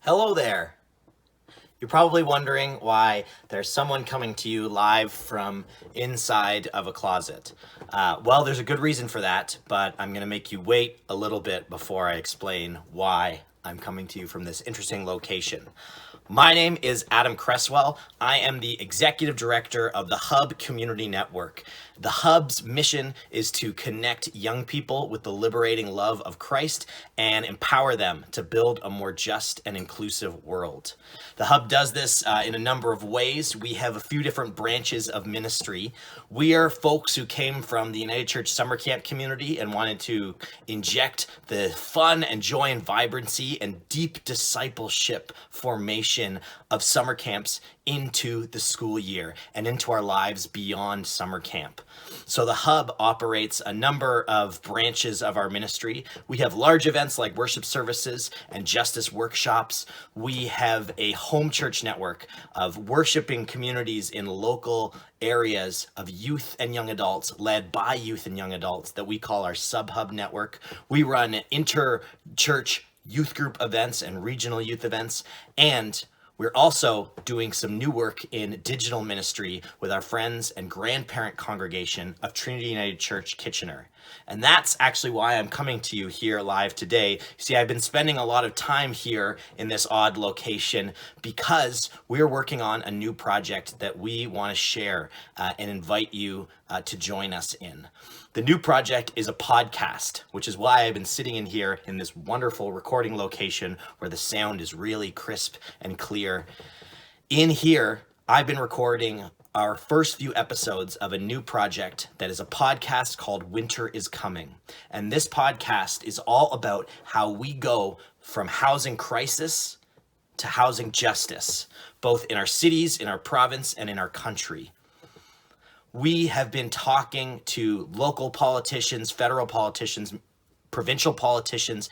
Hello there. You're probably wondering why there's someone coming to you live from inside of a closet. Well, there's a good reason for that, but I'm going to make you wait a little bit before I explain why I'm coming to you from this interesting location. My name is Adam Cresswell. I am the executive director of the Hub Community Network. The Hub's mission is to connect young people with the liberating love of Christ and empower them to build a more just and inclusive world. The Hub does this in a number of ways. We have a few different branches of ministry. We are folks who came from the United Church Summer Camp community and wanted to inject the fun and joy and vibrancy and deep discipleship formation of summer camps into the school year and into our lives beyond summer camp. So the Hub operates a number of branches of our ministry. We have large events like worship services and justice workshops. We have a home church network of worshiping communities in local areas of youth and young adults led by youth and young adults that we call our sub-hub network. We run inter-church youth group events and regional youth events, and we're also doing some new work in digital ministry with our friends and grandparent congregation of Trinity United Church Kitchener. And that's actually why I'm coming to you here live today. See, I've been spending a lot of time here in this odd location because we're working on a new project that we want to share and invite you to join us in. The new project is a podcast, which is why I've been sitting in here in this wonderful recording location where the sound is really crisp and clear. In here, I've been recording our first few episodes of a new project that is a podcast called Winter is Coming. And this podcast is all about how we go from housing crisis to housing justice, both in our cities, in our province, and in our country. We have been talking to local politicians, federal politicians, provincial politicians,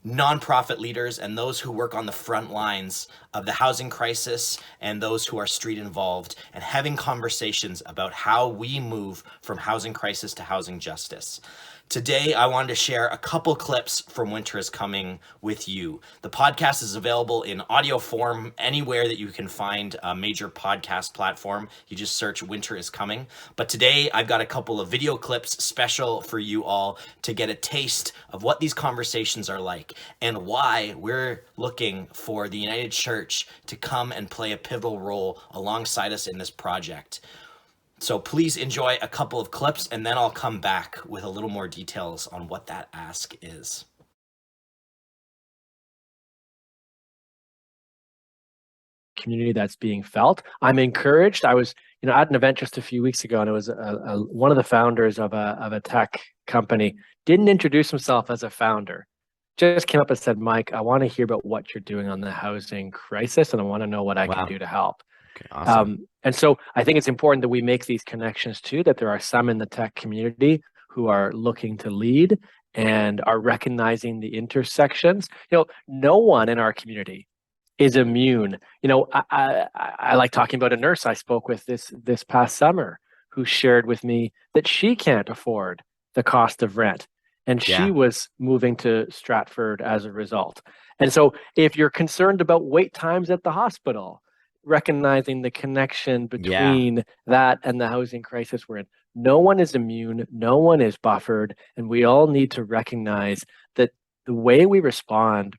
nonprofit leaders, and those who work on the front lines of the housing crisis and those who are street involved, and having conversations about how we move from housing crisis to housing justice. Today, I wanted to share a couple clips from Winter is Coming with you. The podcast is available in audio form anywhere that you can find a major podcast platform. You just search Winter is Coming. But today, I've got a couple of video clips special for you all to get a taste of what these conversations are like and why we're looking for the United Church to come and play a pivotal role alongside us in this project. So please enjoy a couple of clips, and then I'll come back with a little more details on what that ask is. Community that's being felt. I'm encouraged. I was, at an event just a few weeks ago, and it was one of the founders of a tech company didn't introduce himself as a founder. Just came up and said, "Mike, I want to hear about what you're doing on the housing crisis, and I want to know what I can do to help." Okay, awesome. And so I think it's important that we make these connections too, that there are some in the tech community who are looking to lead and are recognizing the intersections. No one in our community is immune. I like talking about a nurse I spoke with this past summer who shared with me that she can't afford the cost of rent. And she was moving to Stratford as a result. And so if you're concerned about wait times at the hospital, recognizing the connection between that and the housing crisis we're in. No one is immune, no one is buffered, and we all need to recognize that the way we respond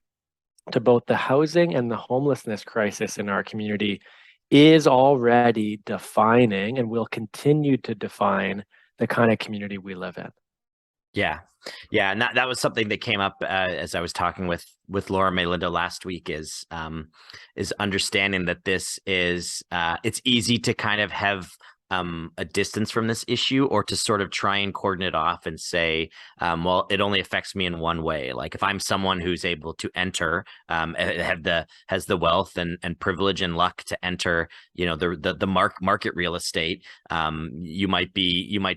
to both the housing and the homelessness crisis in our community is already defining and will continue to define the kind of community we live in. Yeah, and that was something that came up as I was talking with Laura Melinda last week. Is understanding that this is it's easy to kind of have a distance from this issue, or to sort of try and cordon it off and say, well, it only affects me in one way. Like if I'm someone who's able to enter, has the wealth and privilege and luck to enter, the market real estate, you might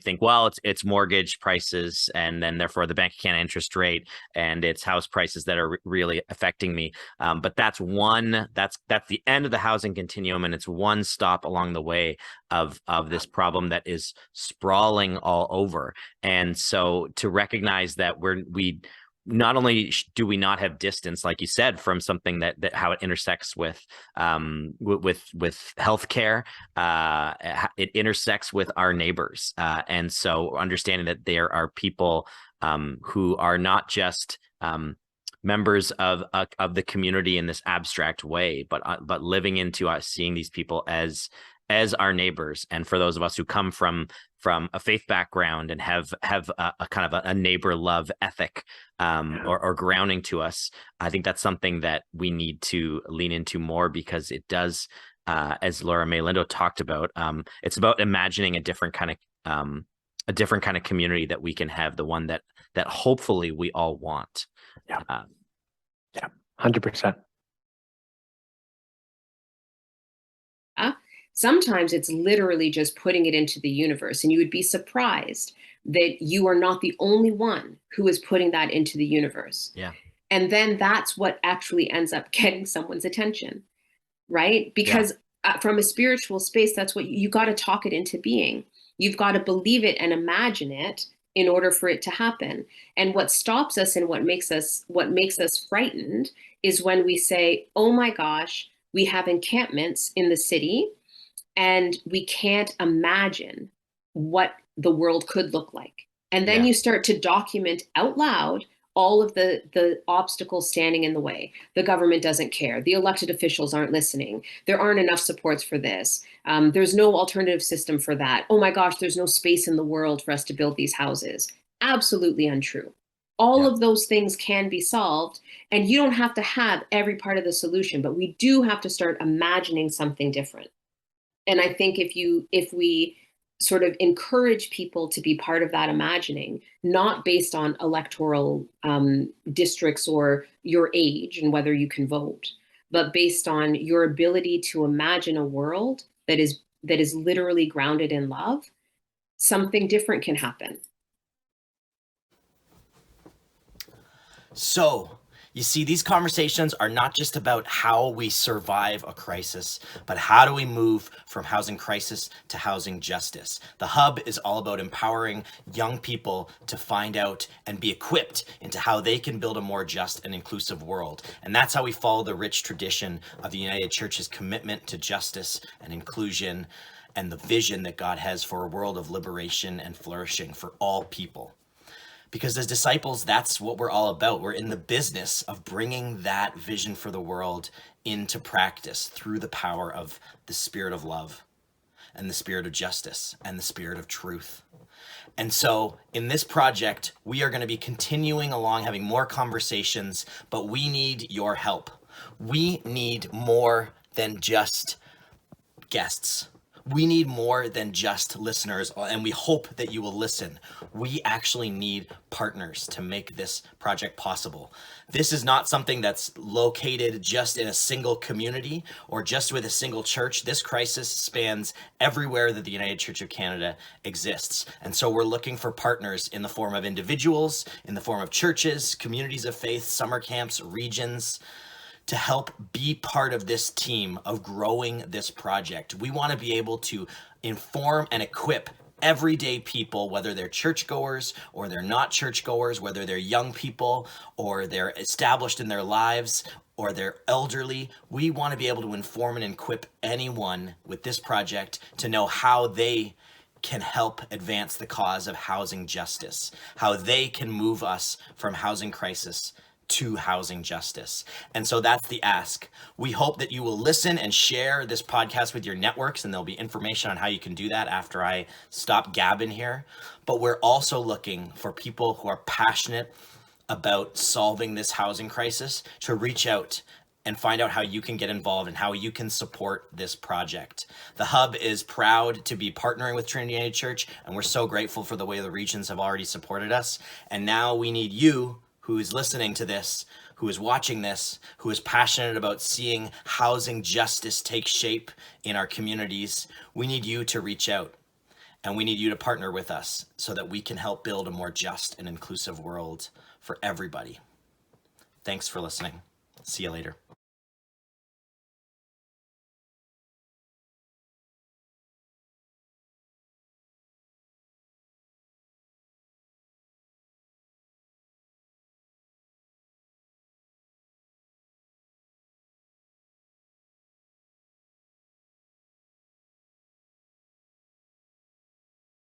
think, well, it's mortgage prices, and then therefore the bank account interest rate, and it's house prices that are really affecting me. But that's the end of the housing continuum, and it's one stop along the way of this problem that is sprawling all over. And so to recognize that not only do we not have distance, like you said, from something that how it intersects with healthcare, it intersects with our neighbors, and so understanding that there are people who are not just members of the community in this abstract way, but living into us, seeing these people as our neighbors. And for those of us who come from a faith background and have a kind of a neighbor love ethic, or grounding to us, I think that's something that we need to lean into more, because it does, as Laura May Lindo talked about, it's about imagining a different kind of community that we can have, the one that hopefully we all want. Yeah. Yeah. 100%. Sometimes it's literally just putting it into the universe, and you would be surprised that you are not the only one who is putting that into the universe. Yeah. And then that's what actually ends up getting someone's attention, right? Because from a spiritual space, that's what you got to talk it into being. You've got to believe it and imagine it in order for it to happen. And what stops us and what makes us frightened is when we say, oh my gosh, we have encampments in the city and we can't imagine what the world could look like. And then you start to document out loud all of the obstacles standing in the way. The government doesn't care. The elected officials aren't listening. There aren't enough supports for this. There's no alternative system for that. Oh my gosh, there's no space in the world for us to build these houses. Absolutely untrue. All of those things can be solved, and you don't have to have every part of the solution, but we do have to start imagining something different. And I think if we sort of encourage people to be part of that imagining, not based on electoral districts or your age and whether you can vote, but based on your ability to imagine a world that is literally grounded in love, something different can happen. So, you see, these conversations are not just about how we survive a crisis, but how do we move from housing crisis to housing justice. The Hub is all about empowering young people to find out and be equipped into how they can build a more just and inclusive world. And that's how we follow the rich tradition of the United Church's commitment to justice and inclusion, and the vision that God has for a world of liberation and flourishing for all people. Because as disciples, that's what we're all about. We're in the business of bringing that vision for the world into practice through the power of the Spirit of love and the Spirit of justice and the Spirit of truth. And so in this project, we are going to be continuing along, having more conversations, but we need your help. We need more than just guests. We need more than just listeners, and we hope that you will listen. We actually need partners to make this project possible. This is not something that's located just in a single community or just with a single church. This crisis spans everywhere that the United Church of Canada exists. And so we're looking for partners in the form of individuals, in the form of churches, communities of faith, summer camps, regions, to help be part of this team of growing this project. We want to be able to inform and equip everyday people, whether they're churchgoers or they're not churchgoers, whether they're young people or they're established in their lives or they're elderly. We want to be able to inform and equip anyone with this project to know how they can help advance the cause of housing justice, how they can move us from housing crisis to housing justice. And so that's the ask. We hope that you will listen and share this podcast with your networks, and there'll be information on how you can do that after I stop gabbing here. But we're also looking for people who are passionate about solving this housing crisis to reach out and find out how you can get involved and how you can support this project. The Hub is proud to be partnering with Trinity United Church, and we're so grateful for the way the regions have already supported us. And now we need you, who is listening to this, who is watching this, who is passionate about seeing housing justice take shape in our communities. We need you to reach out, and we need you to partner with us so that we can help build a more just and inclusive world for everybody. Thanks for listening. See you later.